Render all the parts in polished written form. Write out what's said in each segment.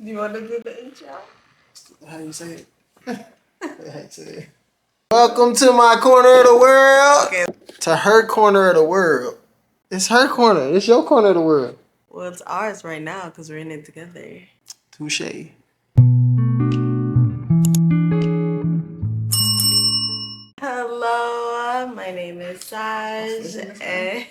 Do you want to do the intro? How you say it? How you say it? Welcome to my corner of the world. Okay. To her corner of the world. It's her corner. It's your corner of the world. Well, it's ours right now because we're in it together. Touche. Hello, my name is Saj, and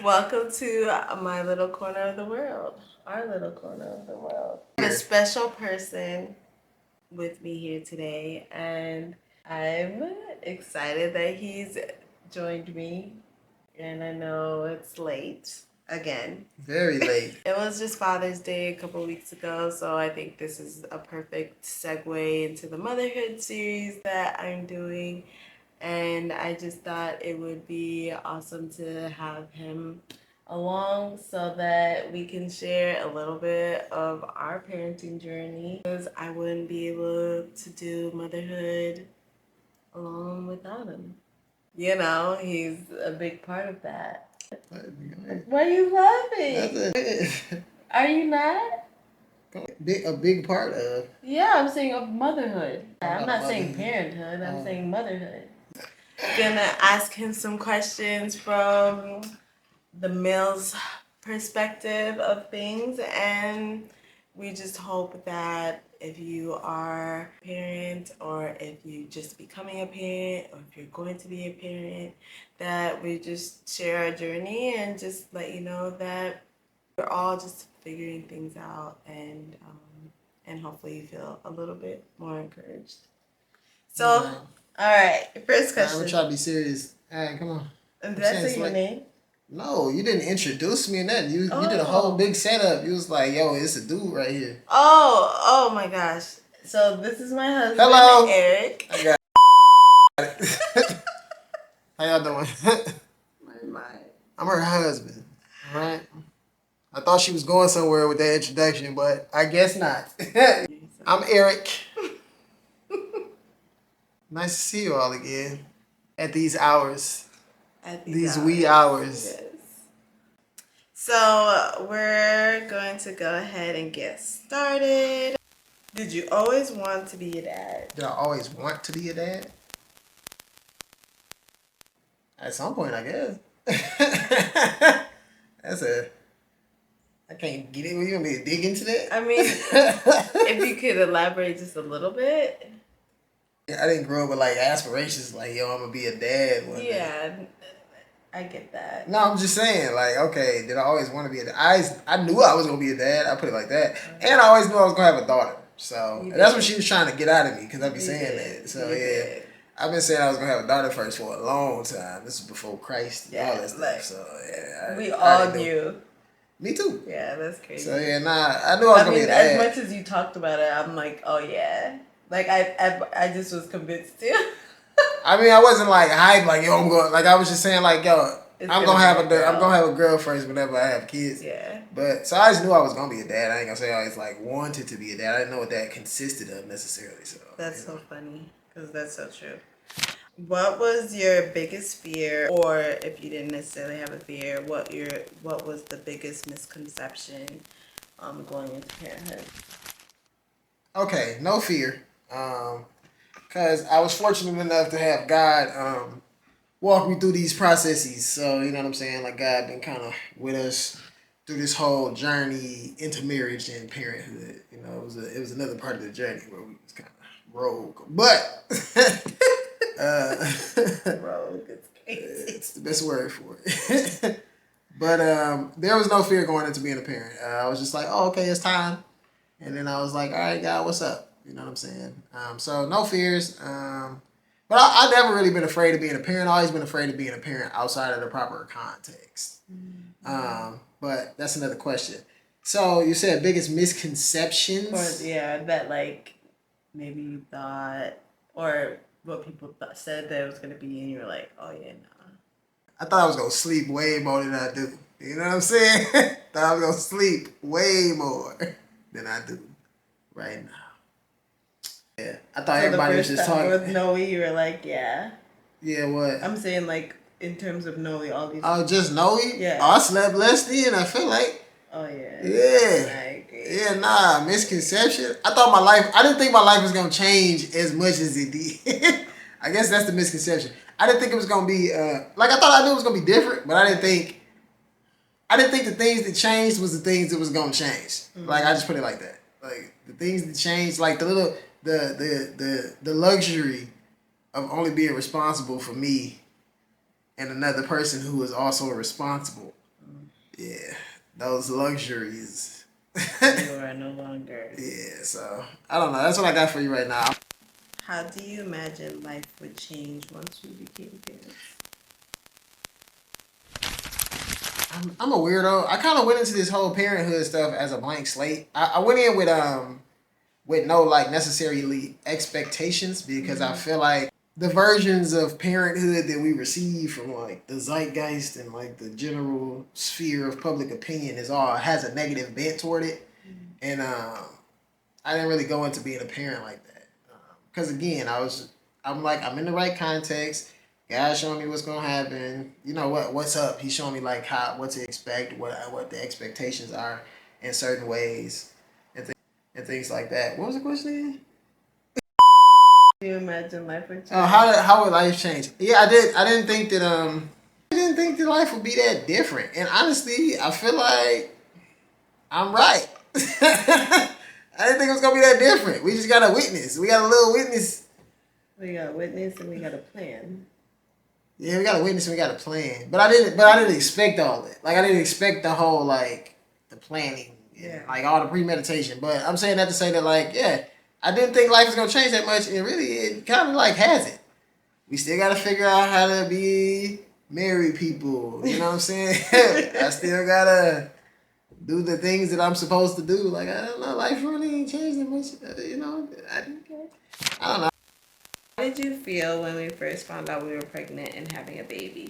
welcome to my little corner of the world. Our little corner of the world. I have a special person with me here today, and I'm excited that he's joined me. And I know it's late again. Very late. It was just Father's Day a couple weeks ago, so I think this is a perfect segue into the motherhood series that I'm doing. And I just thought it would be awesome to have him along so that we can share a little bit of our parenting journey, because I wouldn't be able to do motherhood alone without him. You know, he's a big part of that. Why are you laughing? Are you not? A big part of. Yeah, I'm saying of motherhood. I'm not saying parenthood, I'm saying motherhood. Gonna ask him some questions from the male's perspective of things, and we just hope that if you are a parent, or if you just becoming a parent, or if you're going to be a parent, that we just share our journey and just let you know that we're all just figuring things out, and hopefully you feel a little bit more encouraged. So, all right, first question. We're trying to be serious. All right, come on. Did I say your name? No, you didn't introduce me in that. You did a whole big setup. You was like, yo, it's a dude right here. Oh my gosh. So this is my husband, Hello. Eric. I got it. How y'all doing? I'm her husband. All right. I thought she was going somewhere with that introduction, but I guess not. I'm Eric. Nice to see you all again at these hours. These wee hours. Yes. So we're going to go ahead and get started. Did you always want to be a dad? Did I always want to be a dad? At some point, I guess. I can't get it. You want me to dig into that? I mean, if you could elaborate just a little bit. I didn't grow up with like aspirations like, yo, I'm gonna be a dad one day. Yeah, I get that. No, I'm just saying, like, okay, did I always want to be a dad? I knew I was gonna be a dad. I put it like that, and I always knew I was gonna have a daughter. So that's what she was trying to get out of me, because I be saying that. So yeah, I've been saying I was gonna have a daughter first for a long time. This is before Christ and all that stuff. So yeah, we all knew. Me too. Yeah, that's crazy. So yeah, I knew I was gonna be a dad. As much as you talked about it, I'm like, oh yeah. Like I just was convinced too. I mean, I wasn't like hype, like yo, I'm going. Like I was just saying, like yo, I'm gonna have a girl first whenever I have kids. Yeah. But so I just knew I was gonna be a dad. I ain't gonna say I always like wanted to be a dad. I didn't know what that consisted of necessarily. So that's so funny, because that's so true. What was your biggest fear, or if you didn't necessarily have a fear, what was the biggest misconception going into parenthood? Okay, no fear. Because I was fortunate enough to have God walk me through these processes. So, you know what I'm saying? Like, God been kind of with us through this whole journey into marriage and parenthood. You know, it was another part of the journey where we was kind of rogue. But, rogue, it's crazy. It's the best word for it. But there was no fear going into being a parent. I was just like, oh, okay, it's time. And then I was like, all right, God, what's up? You know what I'm saying? So no fears. But I've never really been afraid of being a parent. I've always been afraid of being a parent outside of the proper context. Mm-hmm. But that's another question. So you said biggest misconceptions? That like maybe you thought, or what people said that it was going to be, and you were like, oh yeah, nah. I thought I was going to sleep way more than I do. You know what I'm saying? Thought I was going to sleep way more than I do right now. Yeah, I thought everybody was just talking. With Noe, you were like, yeah. Yeah, what? I'm saying like in terms of Noe, all these. Oh, just Noe? Yeah. Oh, I slept less then, I feel like. Oh yeah. Yeah. I agree. Yeah, nah, misconception. I didn't think my life was gonna change as much as it did. I guess that's the misconception. I didn't think it was gonna be like I thought I knew it was gonna be different, but I didn't think the things that changed was the things that was gonna change. Like I just put it like that. Like the things that changed, like the luxury of only being responsible for me and another person who is also responsible. Yeah, those luxuries. You are no longer. Yeah, so I don't know. That's what I got for you right now. How do you imagine life would change once you became parents? I'm a weirdo. I kind of went into this whole parenthood stuff as a blank slate. I went in with no like necessarily expectations because I feel like the versions of parenthood that we receive from like the zeitgeist and like the general sphere of public opinion has a negative bent toward it, and I didn't really go into being a parent like that because again I'm in the right context. God's showing me what's gonna happen. You know what's up. He's showing me like what to expect, what the expectations are in certain ways, and things like that. What was the question again? Do you imagine life would change? How would life change? Yeah, I did. I didn't think that life would be that different. And honestly, I feel like I'm right. I didn't think it was gonna be that different. We just got a witness. We got a little witness. We got a witness and we got a plan. Yeah, we got a witness and we got a plan. But I didn't expect all that. Like I didn't expect the whole like the planning and like all the premeditation. But I'm saying that to say that like, yeah, I didn't think life was gonna change that much, and really it kinda like hasn't. We still gotta figure out how to be married people. You know what I'm saying? I still gotta do the things that I'm supposed to do. Like I don't know, life really ain't changed that much. You know, I don't know. How did you feel when we first found out we were pregnant and having a baby?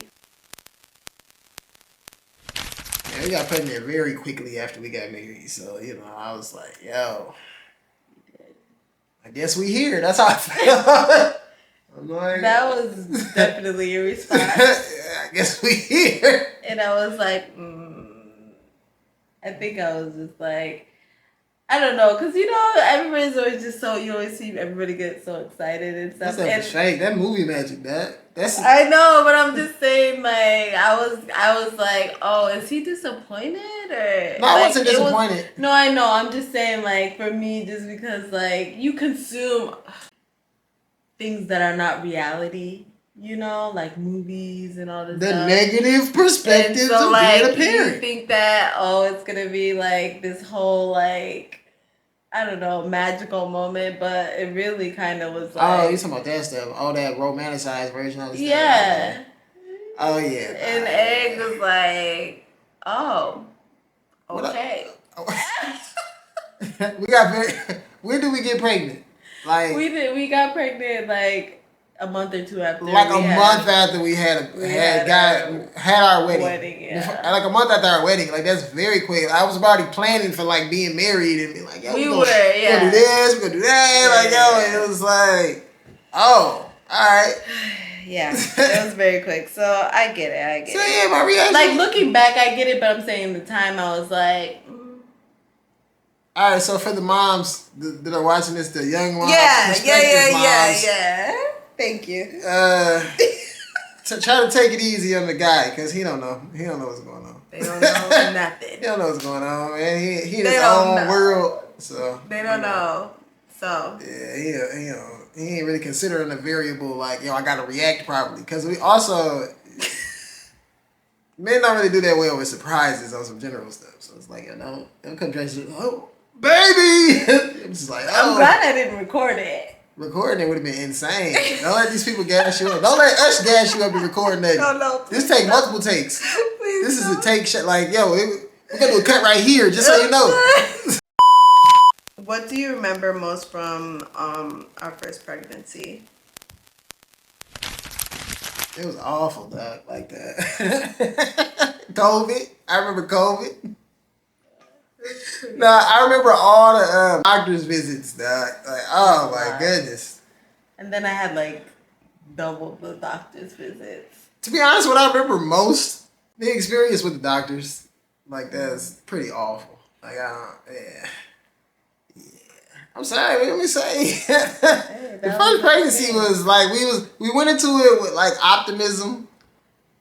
Man, we got pregnant very quickly after we got married. So, you know, I was like, yo, I guess we here. That's how I felt. I'm like, that was definitely your response. I guess we here. And I was like, I think I was just like, I don't know, because, you know, everybody's always just so, you always see everybody get so excited and stuff. That's fake. That movie magic, that's. I know, but I'm just saying, like, I was like, oh, is he disappointed? Or No, I wasn't disappointed. No, I know. I'm just saying, like, for me, just because, like, you consume things that are not reality, you know, like movies and all this stuff. The negative perspectives of being a parent. You think that, oh, it's going to be, like, this whole, like, I don't know, magical moment, but it really kind of was like... Oh, you talking about that stuff. Oh, that romanticized version of the stuff. Yeah. Oh, yeah. And Egg was like, oh, okay. When did we get pregnant? Like we got pregnant like a month or two after. Like a month after we had our wedding. Yeah. Like a month after our wedding. Like that's very quick. I was already planning for like being married and be like, yo, we're gonna do this, we're gonna do that. Yeah, and it was like, oh, all right. Yeah, it was very quick. So I get it. So yeah, my reaction. Like looking back, I get it, but I'm saying the time I was like. All right, so for the moms that are watching this, the young moms, yeah. Thank you. So try to take it easy on the guy because he don't know. He don't know what's going on. They don't know nothing. He don't know what's going on, man. He in his own world, so they don't know. So yeah, he ain't really considering the variable like, yo, I gotta react properly because we also men don't really do that well with surprises on some general stuff. So it's like, don't come trying to say, oh, baby. I'm just like, oh. I'm glad I didn't record it. Recording it would have been insane. Don't let these people gas you up. Don't let us gas you up and recording that. No, this take multiple takes. Please this is a take shot. Like, yo, we're gonna do a cut right here, just so you know. What do you remember most from our first pregnancy? It was awful, dog, like that. COVID. I remember COVID. Nah, I remember all the doctor's visits, dog. Like, oh my goodness. And then I had like double the doctor's visits. To be honest, what I remember most, the experience with the doctors, like that's pretty awful. Like, yeah. I'm sorry, let me say. Hey, The that first was pregnancy okay. was like we went into it with like optimism,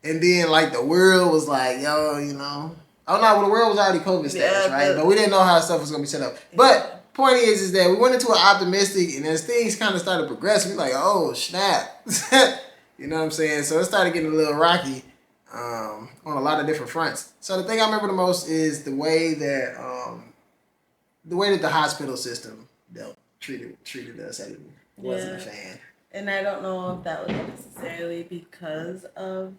and then like the world was like, yo, you know. Oh no, well, the world was already COVID status, Yeah, right? But we didn't know how stuff was gonna be set up. But point is that we went into it optimistic, and as things kind of started progressing, we like, oh snap, you know what I'm saying? So it started getting a little rocky on a lot of different fronts. So the thing I remember the most is the way that the hospital system treated us. It wasn't a fan. And I don't know if that was necessarily because of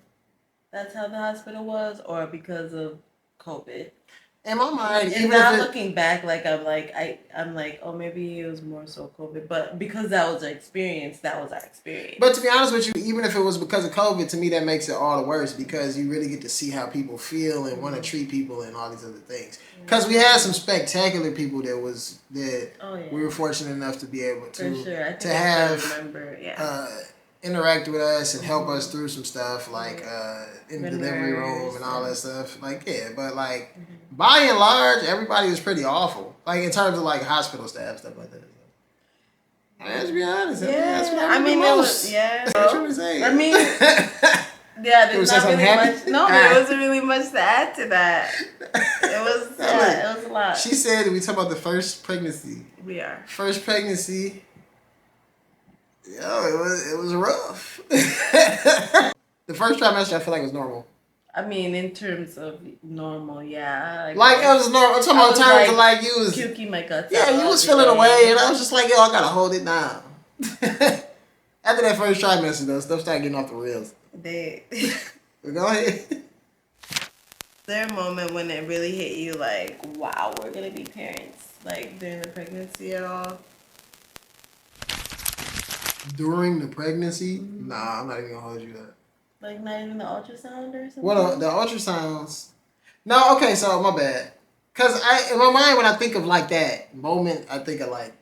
that's how the hospital was, or because of COVID. In my mind, And now looking back, I'm like, oh, maybe it was more so COVID, but because that was our experience, that was our experience. But to be honest with you, even if it was because of COVID, to me that makes it all the worse because you really get to see how people feel and want to treat people and all these other things. Because we had some spectacular people we were fortunate enough to be able to have interact with us and help us through some stuff like in the delivery room and all that stuff. Like but like by and large, everybody was pretty awful. Like in terms of like hospital staff stuff like that. Let's be honest. Yeah, that's what I mean. Most. What you were saying. I mean, yeah, there's not really much. No, there wasn't really much to add to that. It was it was a lot. She said we talk about the first pregnancy. We are first pregnancy. Yo, it was rough. The first trimester I feel like was normal. I mean, in terms of normal, yeah. Like it was normal. I'm talking about terms of like you was puking my guts. Yeah, you was feeling away, and I was just like, yo, I gotta hold it down. After that first trimester, though, stuff started getting off the rails. Go ahead. Is there a moment when it really hit you, like, wow, we're gonna be parents, like during the pregnancy at all? During the pregnancy? Nah, I'm not even gonna hold you that. Like not even the ultrasound or something? Well, the ultrasounds. No, okay, so my bad. Cause in my mind when I think of like that moment, I think of like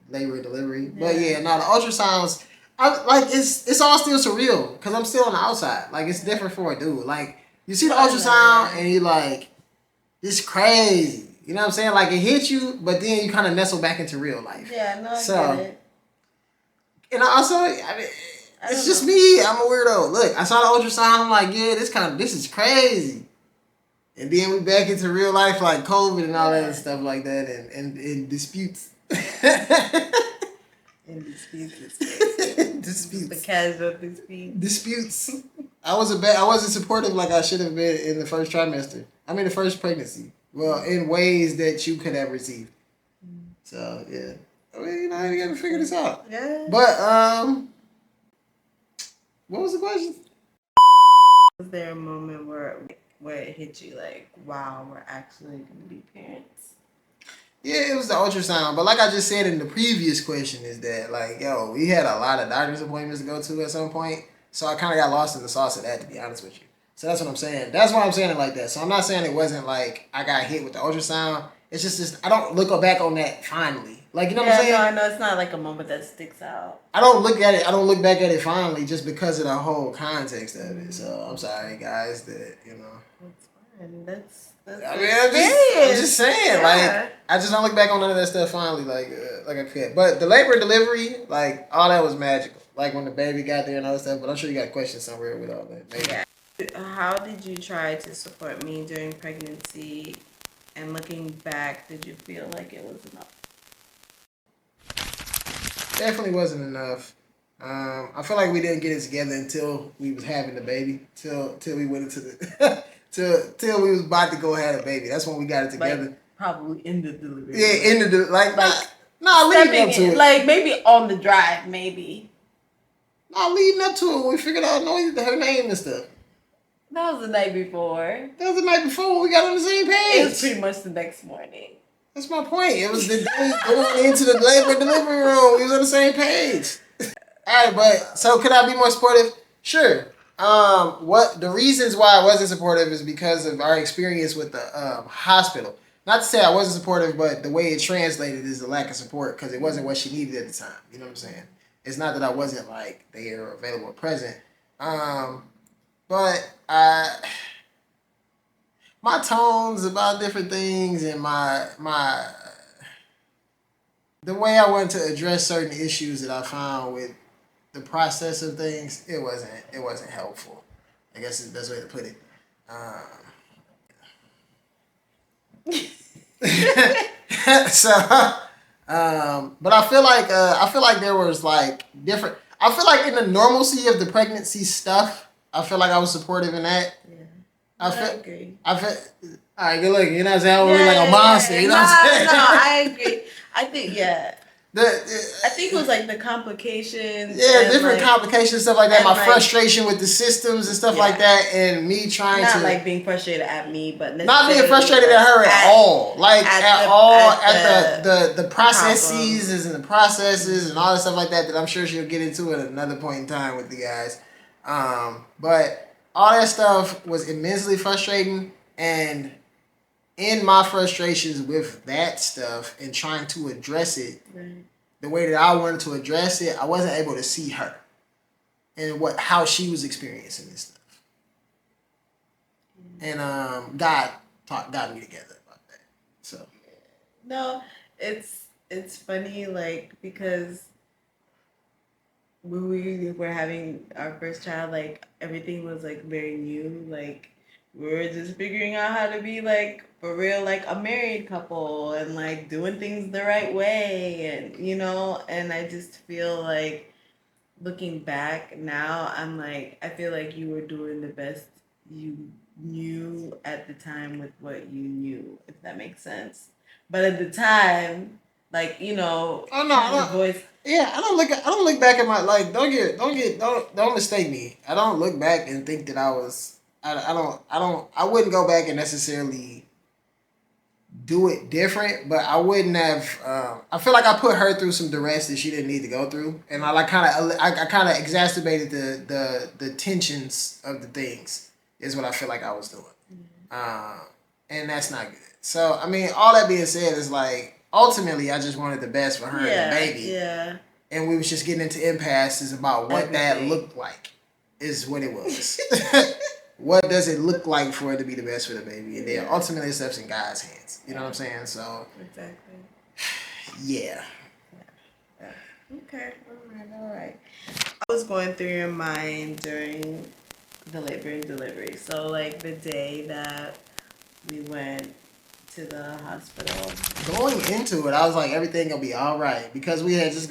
labor and delivery. Yeah. But yeah, no, the ultrasounds. It's all still surreal because I'm still on the outside. Like it's different for a dude. Like you see the ultrasound and you like, it's crazy. You know what I'm saying? Like it hits you, but then you kind of nestle back into real life. Yeah, no, I get it. And also, I mean, it's just me. I'm a weirdo. Look, I saw the ultrasound. I'm like, yeah, this is crazy. And then we back into real life like COVID and all that stuff like that, and disputes. Disputes. The casual disputes. Disputes. I wasn't supportive like I should have been in the first trimester. I mean the first pregnancy. Well, in ways that you could have received. So yeah. I mean, you know, you gotta figure this out. Yeah. But what was the question? Was there a moment where it hit you like, wow, we're actually gonna be parents? Yeah, it was the ultrasound. But like I just said in the previous question is that, like, yo, we had a lot of doctor's appointments to go to at some point. So I kind of got lost in the sauce of that, to be honest with you. So that's what I'm saying. That's why I'm saying it like that. So I'm not saying it wasn't like I got hit with the ultrasound. It's just I don't look back on that fondly. Like, you know what I'm saying? No, I know it's not like a moment that sticks out. I don't look back at it fondly just because of the whole context of it. So I'm sorry, guys, that, you know. That's fine. That's I mean, I'm just saying, like, I just don't look back on none of that stuff fondly, like I could. But the labor and delivery, like, all that was magical. Like, when the baby got there and all that stuff. But I'm sure you got a question somewhere with all that. Maybe. Yeah. How did you try to support me during pregnancy? And looking back, did you feel like it was enough? Definitely wasn't enough. I feel like we didn't get it together until we was having the baby. Till we went into the... till we was about to go have a baby. That's when we got it together. Like, probably in the delivery. Yeah, in the leading up to it. Like maybe on the drive, maybe. No, leading up to it, we figured out her name and stuff. That was the night before. That was the night before when we got on the same page. It was pretty much the next morning. That's my point. It was the day going into the labor and delivery room. We was on the same page. All right, but so could I be more supportive? Sure. What the reasons why I wasn't supportive is because of our experience with the hospital. Not to say I wasn't supportive, but the way it translated is the lack of support because it wasn't what she needed at the time. You know what I'm saying? It's not that I wasn't like there or available or present. But my tones about different things and my the way I wanted to address certain issues that I found with the process of things, it wasn't helpful. I guess is the best way to put it. So, but I feel like there was like different. I feel like in the normalcy of the pregnancy stuff, I feel like I was supportive in that. Yeah. I agree. All right, good looking. You know what I'm saying? I don't look like a monster. You know what I'm saying? No, I agree. I think I think it was like the complications. Yeah, different complications, stuff like that. My frustration with the systems and stuff like that, and me trying not like being frustrated at me, but not being frustrated at her at all. Like at the processes and the processes and all that stuff like that I'm sure she'll get into at another point in time with the guys. But all that stuff was immensely frustrating, and in my frustrations with that stuff and trying to address it the way that I wanted to address it, I wasn't able to see her and how she was experiencing this stuff. And God got me together about that. So no, it's funny, like, because when we were having our first child, like, everything was like very new. Like, we were just figuring out how to be like for real, like a married couple, and like doing things the right way, and and I just feel like looking back now, I feel like you were doing the best you knew at the time with what you knew, if that makes sense. But at the time, like, voice. Yeah, I don't look back at my, like, don't mistake me. I don't look back and think that I was. I wouldn't go back and necessarily do it different, but I wouldn't have. I feel like I put her through some duress that she didn't need to go through, and I kind of exacerbated the tensions of the things. Is what I feel like I was doing, and that's not good. So I mean, all that being said, is like ultimately I just wanted the best for her and the baby. Yeah. And we was just getting into impasses about what that looked like, is what it was. What does it look like for it to be the best for the baby? And then ultimately it's up in God's hands. You know what I'm saying? So exactly. Yeah. Okay. All right. I was going through your mind during the labor and delivery. So like the day that we went to the hospital. Going into it, I was like, everything gonna be all right, because we was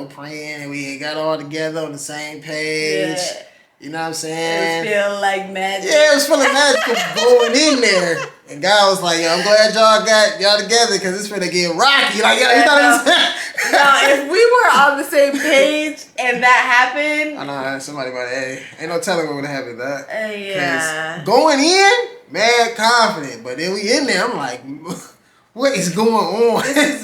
praying, and we had got all together on the same page. Yeah. You know what I'm saying? It was feeling like magic. Yeah, it was feeling magical going in there. And God was like, yo, I'm glad y'all got y'all together, because it's finna get rocky. Like, you know what I'm saying? No, if we were on the same page and that happened. I know, somebody might, ain't no telling what would have happened. Yeah. Going in, mad confident. But then we in there, I'm like, what is going on? This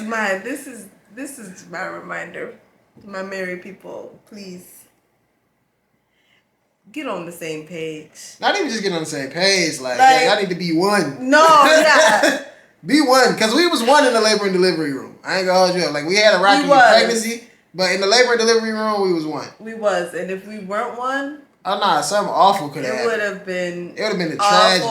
is my reminder. My married people, please. Get on the same page. Not even just get on the same page. Like y'all need to be one. No, yeah. Be one. Because we was one in the labor and delivery room. I ain't gonna hold you up. Like, we had a rocky pregnancy, but in the labor and delivery room, we was one. We was. And if we weren't one... Oh, nah, something awful could have happened. It would have been a tragedy.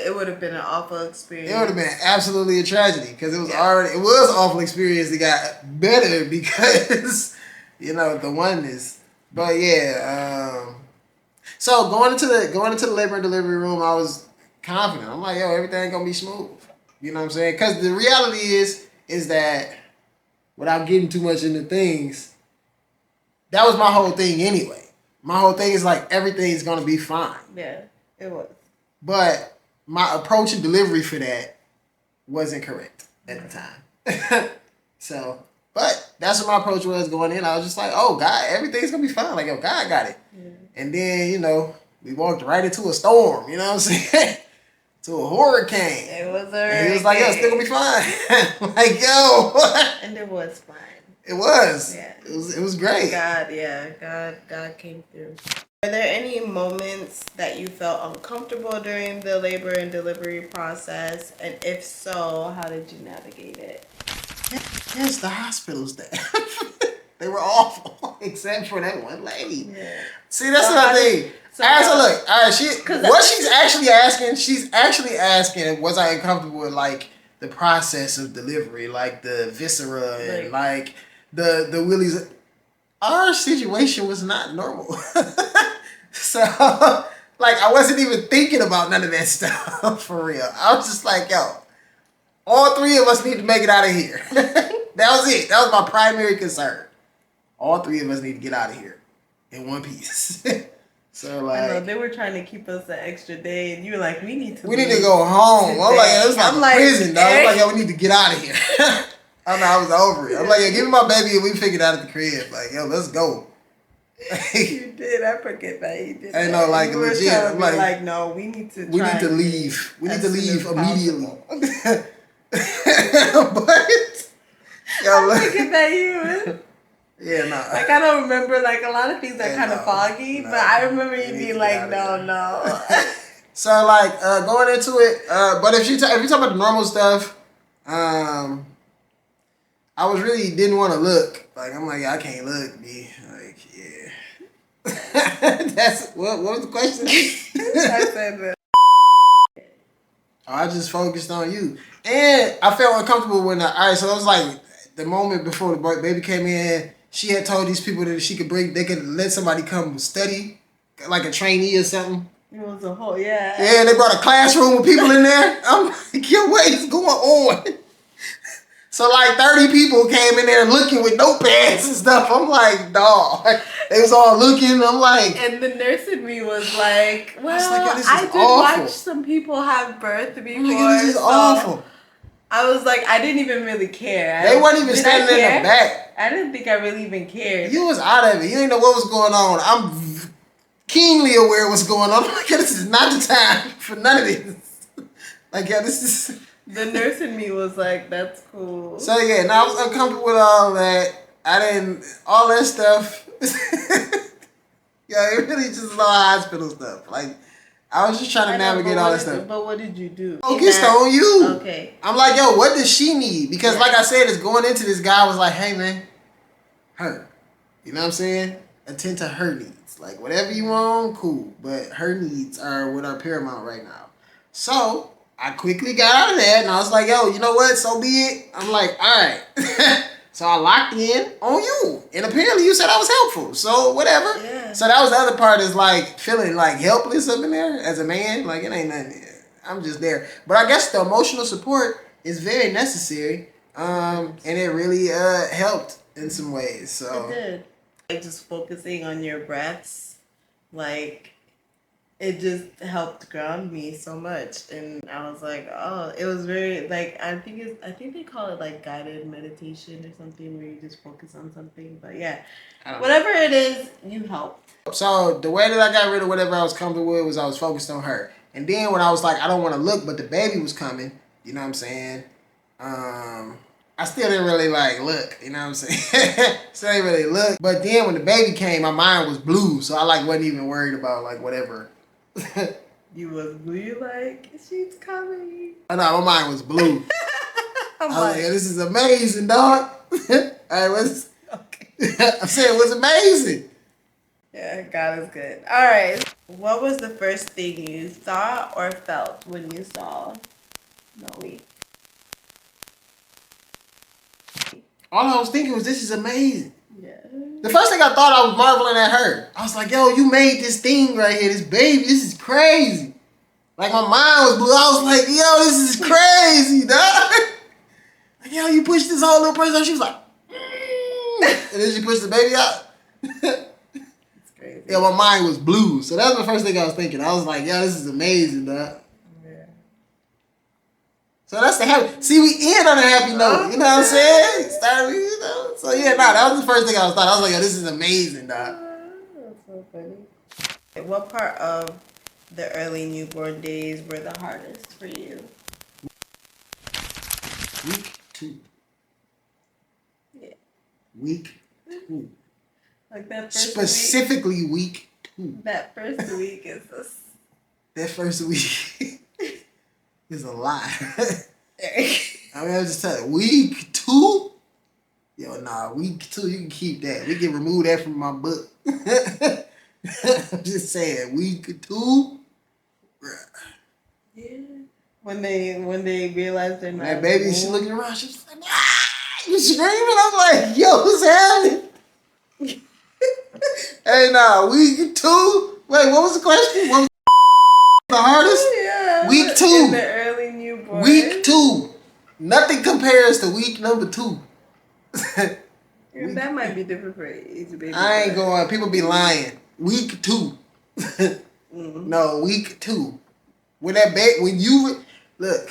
It would have been an awful experience. It would have been absolutely a tragedy, because it was an awful experience that got better because, the oneness. But yeah, so going into the labor and delivery room, I was confident. I'm like, yo, everything gonna be smooth. You know what I'm saying? Because the reality is that, without getting too much into things, that was my whole thing anyway. My whole thing is like, everything's gonna be fine. Yeah, it was. But my approach and delivery for that wasn't correct at the time. So, but that's what my approach was going in. I was just like, oh, God, everything's gonna be fine. Like, yo, God got it. Yeah. And then, we walked right into a storm, you know what I'm saying? To a hurricane. It was a hurricane. And he was like, yo, it's still gonna be fine. Like, yo. And it was fine. It was. Yeah. It was great. God came through. Were there any moments that you felt uncomfortable during the labor and delivery process? And if so, how did you navigate it? Yes, the hospital staff. They were awful, except for that one lady. Yeah. See, that's another thing. So look, all right, she's actually asking, was I uncomfortable with, like, the process of delivery, like the viscera and like the willies. Our situation was not normal. So like I wasn't even thinking about none of that stuff for real. I was just like, yo, all three of us need to make it out of here. That was it. That was my primary concern. All three of us need to get out of here in one piece. So like, I know they were trying to keep us an extra day, and you were like, "We need to go home." I'm like, it's like prison, dog. I'm like, yo, we need to get out of here. I was over it. I'm like, yo, give me my baby, and we figured out at the crib. Like, yo, let's go. You did. I forget that you did. I know, like, you legit. I'm like, no, we need to. We need to leave. We need to leave immediately. But I forget that you. Yeah, no. Like I don't remember. Like a lot of things are kind of foggy, but I remember you being like, no. So like going into it, but if you talk about the normal stuff, I was really didn't want to look. Like I'm like I can't look, B. Like yeah. That's what was the question? I said that. I just focused on you, and I felt uncomfortable when alright. So it was like the moment before the baby came in. She had told these people that they could let somebody come study, like a trainee or something. It was a whole, yeah. Yeah, they brought a classroom with people in there. I'm like, yo, what is going on? So like 30 people came in there looking with notepads and stuff. I'm like, dog. They was all looking. I'm like. And the nurse in me was like, well, I, like, I did watch some people have birth before. I'm like, this is awful. I was like, I didn't even really care. They weren't even standing in the back. I didn't think I really even cared. You was out of it. You didn't know what was going on. I'm keenly aware of what's going on. I'm like, this is not the time for none of this. Like, yeah, this is... The nurse in me was like, that's cool. So, yeah, now I was uncomfortable with all that. All that stuff. Yeah, it really just a lot of hospital stuff. Like, I was just trying to navigate all that stuff. But what did you do? Focused on you. Okay. I'm like, yo, what does she need? Because like I said, it's going into this guy was like, hey, man, her. You know what I'm saying? Attend to her needs. Like, whatever you want, cool. But her needs are what are paramount right now. So, I quickly got out of that, and I was like, yo, you know what? So be it. I'm like, all right. So I locked in on you. And apparently you said I was helpful. So whatever. Yeah. So that was the other part is like feeling like helpless up in there as a man. Like it ain't nothing. I'm just there. But I guess the emotional support is very necessary. And it really helped in some ways. So it did. Like just focusing on your breaths, like it just helped ground me so much. And I was like, oh, it was very like I think they call it like guided meditation or something where you just focus on something. But yeah, whatever it is, you help. So the way that I got rid of whatever I was comfortable with was I was focused on her. And then when I was like, I don't want to look, but the baby was coming, you know what I'm saying? I still didn't really like look, you know what I'm saying? Still didn't really look. But then when the baby came, my mind was blue. So I like wasn't even worried about like whatever. You was blue, you like, she's coming. I know, my mind was blue. I was like, this is amazing, dog. Okay. I'm saying it was amazing. Yeah, God is good. All right. What was the first thing you thought or felt when you saw Noe? All I was thinking was, this is amazing. Yeah. The first thing I thought, I was marveling at her. I was like, yo, you made this thing right here, this baby, this is crazy. Like, my mind was blue. I was like, yo, this is crazy, dog. Like, yo, you pushed this whole little person out. She was like, and then she pushed the baby out. It's crazy. Yeah, my mind was blue. So that was the first thing I was thinking. I was like, yo, this is amazing, dog. Yeah. So that's the happy. See, we end on a happy note. You know what I'm saying? Started, you know. So yeah, that was the first thing I was thought. I was like, yo, this is amazing, dog. That's so funny. What part of the early newborn days were the hardest for you? Week 2. Yeah. Week 2. Like that first Specifically week 2. That first week is this. That first week is a lie. I mean, I just tell you, week 2? Yo, nah, week 2, you can keep that. We can remove that from my book. I'm just saying, week 2? Yeah. When they realize they're not. That baby, she looking around, she was like, you screaming? I'm like, yo, what's happening? Hey, nah, week 2. Wait, what was the question? What was the hardest? Yeah, Week 2. In the early newborn. Week 2. Nothing compares to week number 2. That might be different for each baby. I ain't going. People be lying. Week 2. No, week 2. When that baby, when you look,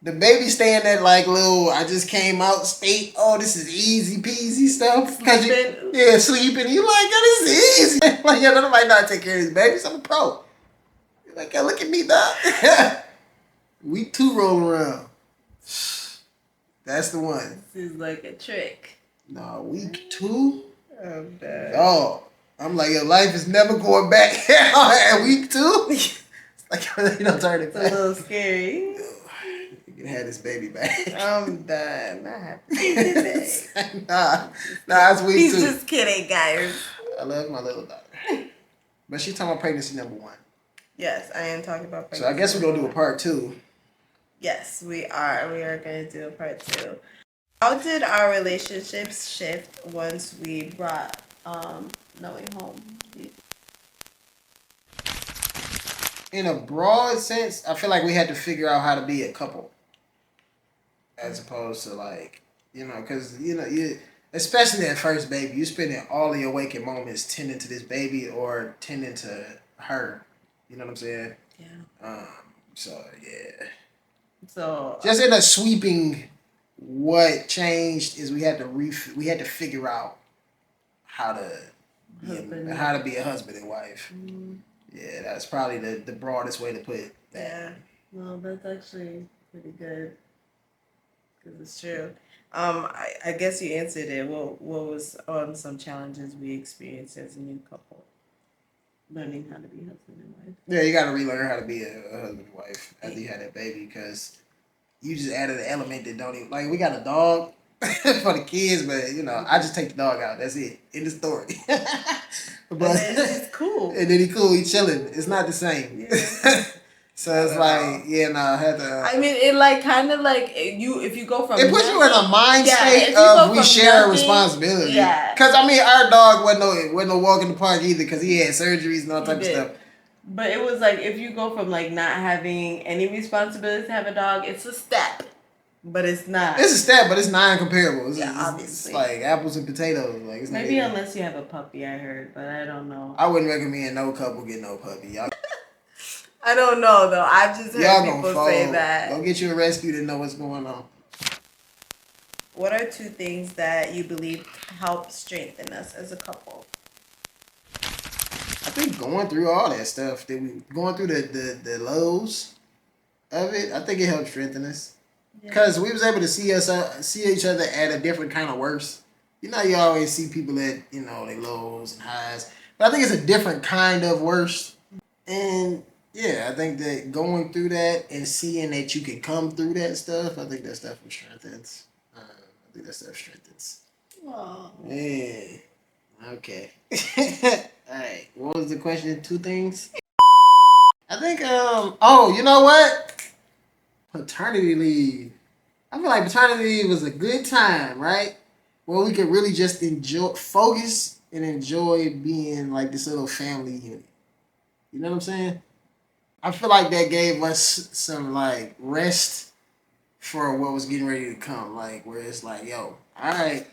the baby staying that like little, I just came out state. Oh, this is easy peasy stuff. Cause sleeping. You like, oh, this is easy. Like, yeah, nobody not take care of these babies. I'm a pro. You're like, yeah, look at me, dog. Week 2 rolling around. That's the one. This is like a trick. No, week 2. Oh, bad. Oh, I'm like, your life is never going back at week 2. It's like, you don't turn it back. It's a little scary. You can have this baby back. I'm done. Not happy. Nah, it's week 2. He's just kidding, guys. I love my little daughter. But she's talking about pregnancy number 1. Yes, I am talking about pregnancy. So I guess we're going to do a part 2. Yes, we are. We are going to do a part 2. How did our relationships shift once we brought knowing home? In a broad sense, I feel like we had to figure out how to be a couple. As opposed to like, because, you especially that first baby, you spending all of your waking moments tending to this baby or tending to her. You know what I'm saying? Yeah. So, yeah. So just in a sweeping, what changed is we had to figure out how to be a husband and wife. Mm-hmm. Yeah, that's probably the broadest way to put it. Yeah, well, that's actually pretty good because it's true. I guess you answered it. What was on some challenges we experienced as a new couple? Learning how to be husband and wife. Yeah, you got to relearn how to be a husband and wife after you had that baby because you just added an element that don't even... Like, we got a dog for the kids, but, I just take the dog out. That's it. End of story. But it's cool. And then he cool. He chilling. It's not the same. Yeah. So it's like, I had to... I mean, it like kind of like if you go from... It puts you in a mind state of we share a responsibility. Yeah. Because, our dog wasn't no walk in the park either because he had surgeries and all type of stuff. But it was like, if you go from like not having any responsibility to have a dog, it's a step. But it's not. It's a step, but it's non-comparable. Obviously. It's like apples and potatoes. Like it's maybe unless you have a puppy, I heard, but I don't know. I wouldn't recommend no couple get no puppy. Y'all. I don't know though. I've just heard people say that. Go get you a rescue to know what's going on. What are 2 things that you believe help strengthen us as a couple? I think going through all that stuff, going through the lows of it, I think it helped strengthen us. Because we was able to see each other at a different kind of worse. You always see people at, their lows and highs. But I think it's a different kind of worse. And, yeah, I think that going through that and seeing that you can come through that stuff, I think that stuff strengthens. Aww. Yeah. Okay. All right. What was the question? 2 things? I think, you know what? Paternity leave. I feel like paternity leave was a good time, right? Where we could really just focus and enjoy being like this little family unit. You know what I'm saying? I feel like that gave us some like rest for what was getting ready to come. Like where it's like, yo, all right.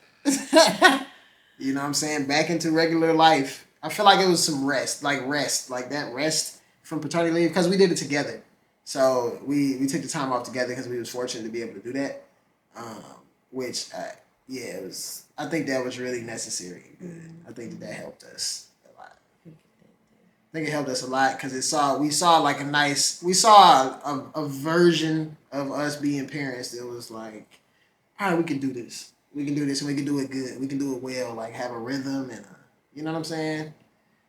You know what I'm saying? Back into regular life. I feel like it was some rest. Like that rest from paternity leave because we did it together. So we took the time off together because we was fortunate to be able to do that, which it was. I think that was really necessary. Mm-hmm. I think that helped us a lot. I think it helped us a lot because we saw a version of us being parents that was like, all right, we can do this. We can do this and we can do it good. We can do it well. Like have a rhythm and you know what I'm saying,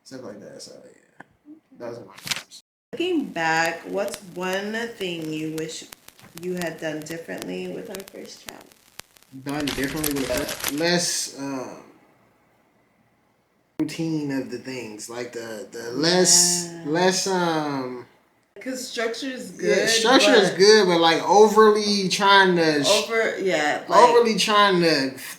stuff like that. So yeah, those are my tips. Looking back, what's one thing you wish you had done differently with our first child? Done differently with less routine of the things, like the less Because structure is good. Yeah, structure is good, but like overly trying to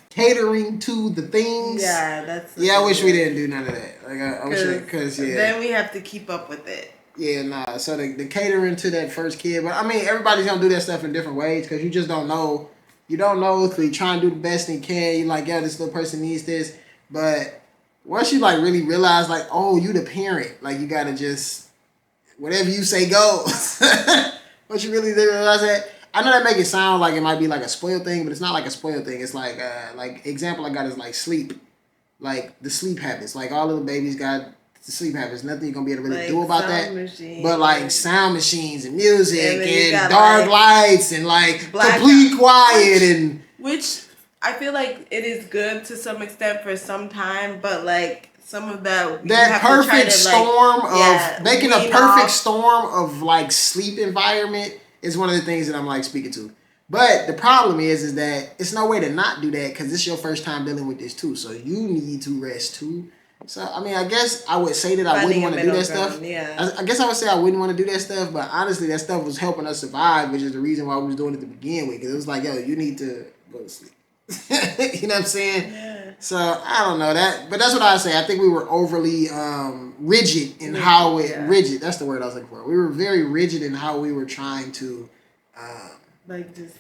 catering to the things. Yeah, that's. I wish we didn't do none of that. Like I wish, because then we have to keep up with it. Yeah, nah. So the catering to that first kid, but I mean everybody's gonna do that stuff in different ways because you just don't know. You don't know if you try and do the best you can. You like, yo, this little person needs this, but once you like really realize, like, oh, you the parent, like you gotta just whatever you say goes. Once you really realize that, I know that make it sound like it might be like a spoiled thing, but it's not like a spoiled thing. It's like example I got is like sleep, like the sleep habits. Like all little babies got the sleep habits. Nothing you're gonna be able to really do about that. But like sound machines and music and dark lights and like complete quiet and which I feel like it is good to some extent for some time, but like some of that perfect storm of making a perfect storm of like sleep environment is one of the things that I'm like speaking to. But the problem is that it's no way to not do that because it's your first time dealing with this too. So you need to rest too. So I mean, I guess I would say that I wouldn't want to do that stuff. Yeah. I guess I would say I wouldn't want to do that stuff, but honestly, that stuff was helping us survive, which is the reason why we was doing it to begin with. Because it was like, yo, you need to go to sleep. You know what I'm saying? Yeah. So I don't know that, but that's what I say. I think we were overly rigid in how rigid. That's the word I was looking for. We were very rigid in how we were trying to like just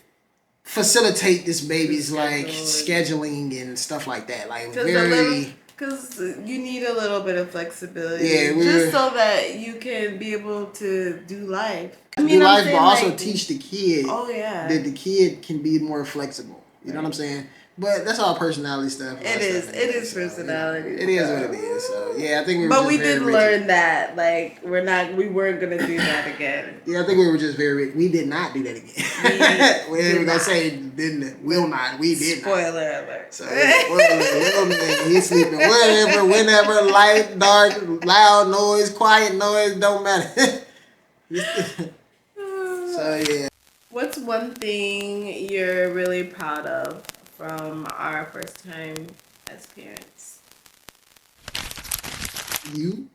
facilitate this baby's like scheduling and stuff like that. Like very. Because you need a little bit of flexibility, just so that you can be able to do life. But also like, teach the kid. Oh yeah. That the kid can be more flexible. You know what I'm saying? But that's all personality stuff. It is personality. It is what it is. So yeah, I think we were. But we did learn that like we weren't gonna do that again. Yeah, I think we were just very. We did not do that again. We were gonna say didn't. Will not. We did. Spoiler alert. So little man, he's sleeping wherever, whenever, light, dark, loud noise, quiet noise, don't matter. So yeah. What's one thing you're really proud of from our first time as parents? You?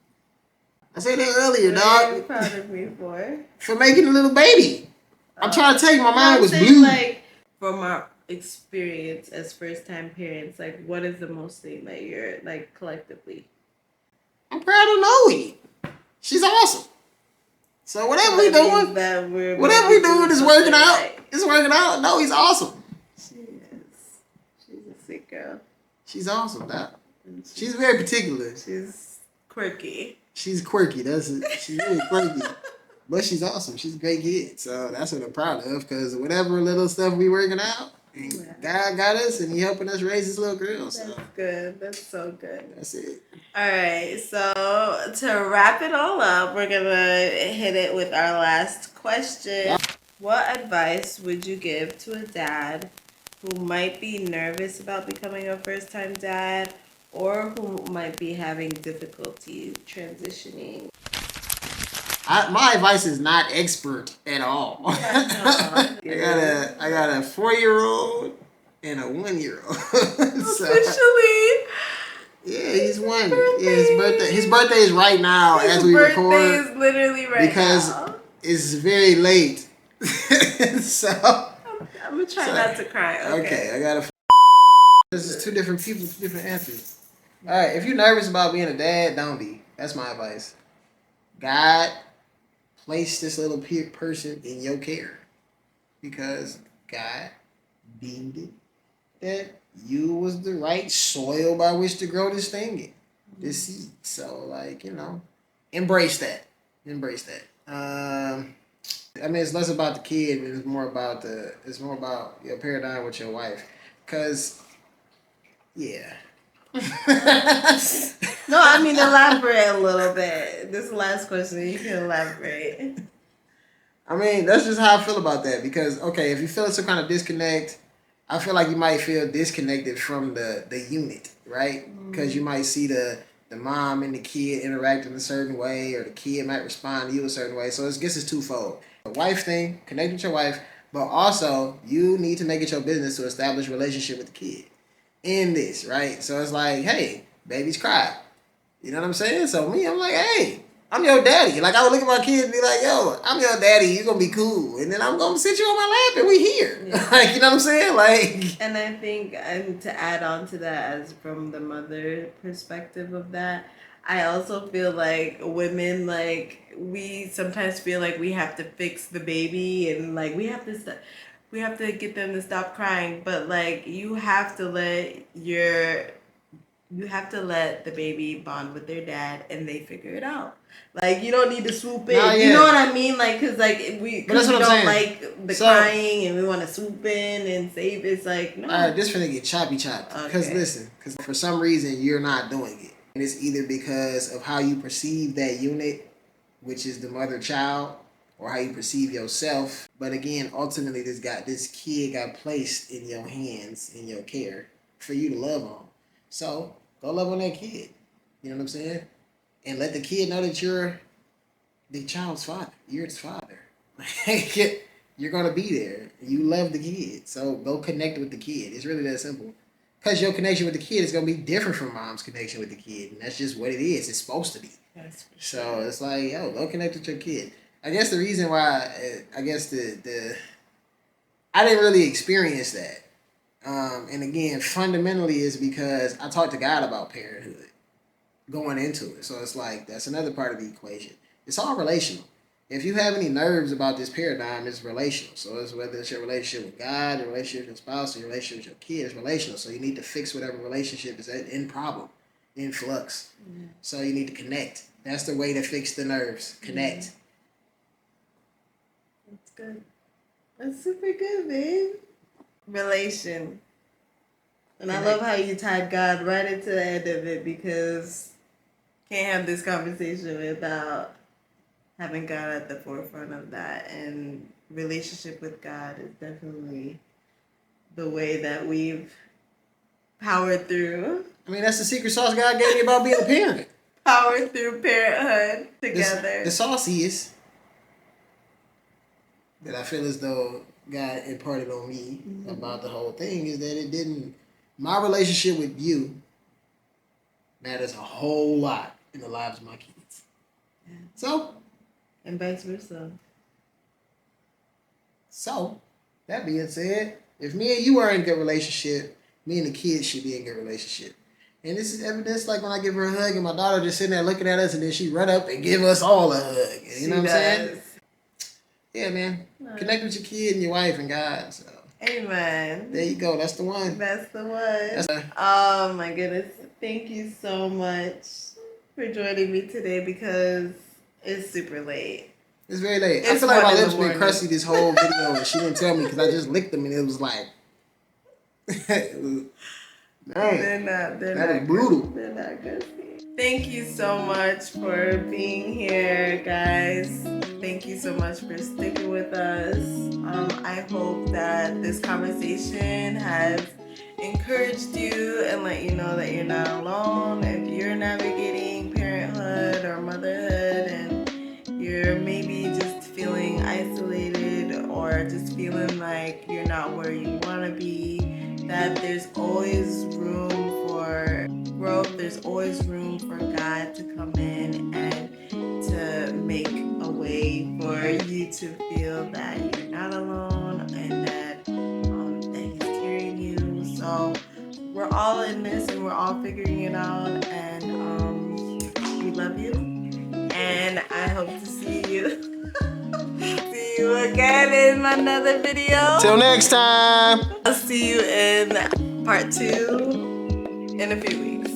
I said that earlier, what dog. Are you proud of me for? For making a little baby. I'm trying to tell you, my mind was blue. Like, from our experience as first time parents, like, what is the most thing that you're, like, collectively? I'm proud of Noe. She's awesome. So whatever we doing is working out. Right. It's working out. No, he's awesome. She is. She's a sick girl. She's awesome, Doc. She's very particular. She's quirky. She's quirky. That's it. She's really quirky. But she's awesome. She's a great kid. So that's what I'm proud of. Because whatever little stuff we working out, God got us and he helping us raise this little girl. So. That's good. That's so good. That's it. All right. So to wrap it all up, we're going to hit it with our last question. What advice would you give to a dad who might be nervous about becoming a first-time dad or who might be having difficulty transitioning? My advice is not expert at all. I got a 4-year-old and a 1-year-old. So, officially. Yeah, he's one. Yeah, his birthday is right now as we record. His birthday is literally right now. Because it's very late. So I'm gonna try not to cry. Okay. I gotta. This is two different people, two different answers. All right, if you're nervous about being a dad, don't be. That's my advice. God placed this little person in your care because God deemed it that you was the right soil by which to grow this thing in, this seed. So, like, embrace that. Embrace that. I mean, it's less about the kid, and it's more about your paradigm with your wife. Cause, yeah. No, I mean, elaborate a little bit. This last question, you can elaborate. I mean, that's just how I feel about that. Because, okay, if you feel some kind of disconnect, I feel like you might feel disconnected from the unit, right? Because you might see the mom and the kid interact in a certain way, or the kid might respond to you a certain way. So I guess it's twofold. The wife thing, connect with your wife, but also you need to make it your business to establish a relationship with the kid in this, right? So it's like, hey, babies cry. You know what I'm saying? So I'm like, hey, I'm your daddy. Like, I would look at my kid and be like, yo, I'm your daddy. You're going to be cool. And then I'm going to sit you on my lap and we here. Yeah. Like, you know what I'm saying? Like. And I think, and to add on to that, as from the mother perspective of that, I also feel like women, like, we sometimes feel like we have to fix the baby and, like, we have to get them to stop crying. But, like, you have to let the baby bond with their dad and they figure it out. Like, you don't need to swoop in. No, yeah. You know what I mean? Like, because, like, we don't like the crying and we want to swoop in and save it. It's like, no. All right, this finna get choppy. Because, listen, because for some reason you're not doing it. And it's either because of how you perceive that unit, which is the mother-child, or how you perceive yourself. But again, ultimately, this kid got placed in your hands, in your care, for you to love on. So, go love on that kid. You know what I'm saying? And let the kid know that you're the child's father. You're its father. You're going to be there. You love the kid. So, go connect with the kid. It's really that simple. Because your connection with the kid is going to be different from mom's connection with the kid. And that's just what it is. It's supposed to be. So, it's like, yo, go connect with your kid. I guess the reason why, I didn't really experience that. And again, fundamentally is because I talked to God about parenthood going into it. So it's like, that's another part of the equation. It's all relational. If you have any nerves about this paradigm, it's relational. So it's whether it's your relationship with God, your relationship with your spouse, or your relationship with your kid, it's relational. So you need to fix whatever relationship is in problem, in flux. Mm-hmm. So you need to connect. That's the way to fix the nerves. Connect. Mm-hmm. That's good. That's super good, babe. Relation. And I love how you tied God right into the end of it, because can't have this conversation without having God at the forefront of that. And relationship with God is definitely the way that we've powered through. I mean, that's the secret sauce God gave me about being a parent. Powered through parenthood together. The sauce is that I feel as though God imparted on me about the whole thing is that my relationship with you matters a whole lot in the lives of my kids. Yeah. So. And vice versa. So, that being said, if me and you are in a good relationship, me and the kids should be in a good relationship. And this is evidence, like when I give her a hug and my daughter just sitting there looking at us and then she run up and give us all a hug. You know what I'm saying? Yeah, man. Right. Connect with your kid and your wife and God. So. Amen. There you go. That's the one. That's the one. Oh my goodness. Thank you so much for joining me today, because it's super late. It's very late. I feel like my lips been crusty this whole video and she didn't tell me because I just licked them and it was like... Man, that was brutal. They're not good. Thank you so much for being here, guys. Thank you so much for sticking with us. I hope that this conversation has encouraged you and let you know that you're not alone. If you're navigating parenthood or motherhood and you're maybe just feeling isolated or just feeling like you're not where you want to be, that there's always room for growth, there's always room for God to come in and to make a way for you to feel that you're not alone and that He's carrying you. So we're all in this and we're all figuring it out, and we love you, and I hope to see you. See you again in another video. Till next time. I'll see you in part 2 in a few weeks.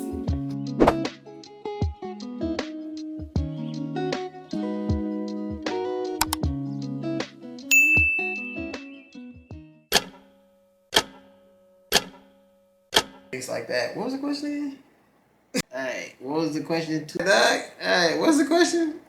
Things like that. What was the question again? Alright, what was the question? Alright, what's the question?